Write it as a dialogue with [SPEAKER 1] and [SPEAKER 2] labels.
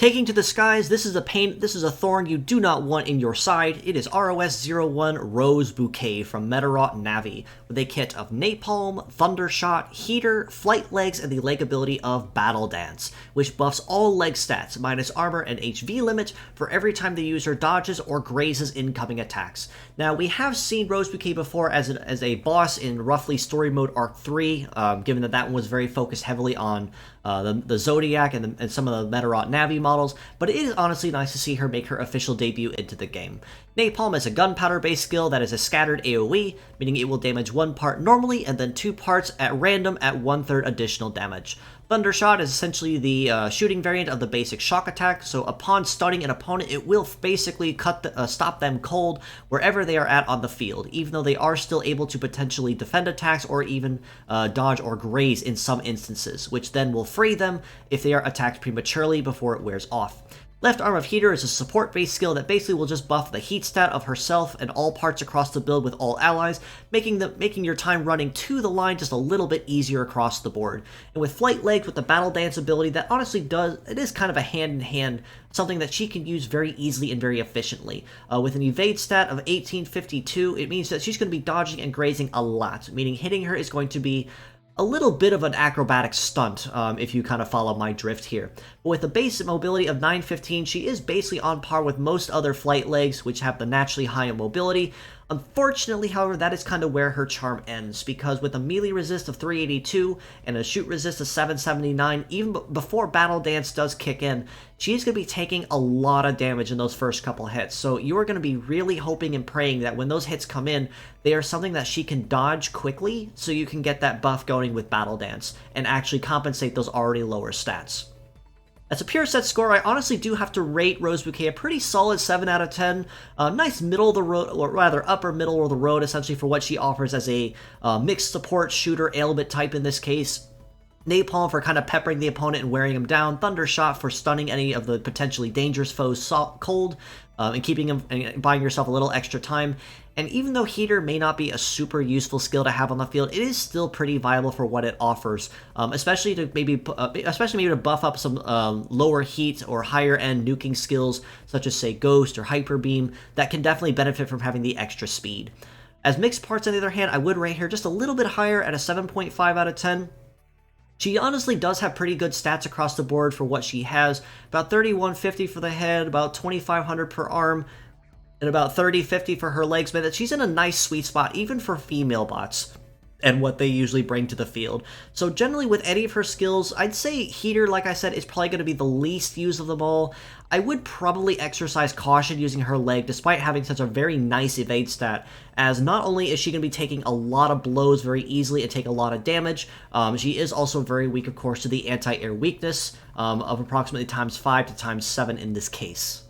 [SPEAKER 1] Taking to the skies, this is a thorn you do not want in your side. It is ROS01 Rose Bouquet from Metarot Navi, with a kit of Napalm, Thundershot, Heater, Flight Legs, and the leg ability of Battle Dance, which buffs all leg stats, minus armor and HV limit, for every time the user dodges or grazes incoming attacks. Now, we have seen Rose Bouquet before as a boss in roughly Story Mode Arc 3, given that one was very focused heavily on the Zodiac and some of the Metarot Navi models, but it is honestly nice to see her make her official debut into the game. Napalm is a gunpowder-based skill that is a scattered AoE, meaning it will damage one part normally and then 2 parts at random at 1/3 additional damage. Thundershot is essentially the shooting variant of the basic shock attack, so upon stunning an opponent, it will basically stop them cold wherever they are at on the field, even though they are still able to potentially defend attacks or even dodge or graze in some instances, which then will free them if they are attacked prematurely before it wears off. Left Arm of Heater is a support-based skill that basically will just buff the heat stat of herself and all parts across the build with all allies, making your time running to the line just a little bit easier across the board. And with Flight Legs with the Battle Dance ability, that honestly is kind of a hand-in-hand, something that she can use very easily and very efficiently. With an evade stat of 1852, it means that she's going to be dodging and grazing a lot, meaning hitting her is going to be a little bit of an acrobatic stunt, if you kind of follow my drift here. But with a base mobility of 915, she is basically on par with most other Flight Legs, which have the naturally high mobility. Unfortunately, however, that is kind of where her charm ends, because with a melee resist of 382 and a shoot resist of 779, even before Battle Dance does kick in, she's going to be taking a lot of damage in those first couple hits. So you are going to be really hoping and praying that when those hits come in, they are something that she can dodge quickly, so you can get that buff going with Battle Dance and actually compensate those already lower stats. As a pure set score, I honestly do have to rate Rose Bouquet a pretty solid 7 out of 10. Nice middle of the road, or rather upper middle of the road, essentially, for what she offers as a mixed support shooter ailment type in this case. Napalm for kind of peppering the opponent and wearing him down. Thundershot for stunning any of the potentially dangerous foes cold and keeping them and buying yourself a little extra time. And even though Heater may not be a super useful skill to have on the field, it is still pretty viable for what it offers, especially to maybe to buff up some lower heat or higher end nuking skills such as say Ghost or Hyper Beam that can definitely benefit from having the extra speed. As mixed parts, on the other hand, I would rate her just a little bit higher at a 7.5 out of 10. She honestly does have pretty good stats across the board for what she has. About 3150 for the head, about 2500 per arm, and about 3050 for her legs, but she's in a nice sweet spot even for female bots and what they usually bring to the field. So generally with any of her skills, I'd say Heater, like I said, is probably going to be the least used of them all. I would probably exercise caution using her leg despite having such a very nice evade stat, as not only is she going to be taking a lot of blows very easily and take a lot of damage, she is also very weak, of course, to the anti-air weakness of approximately ×5 to ×7 in this case.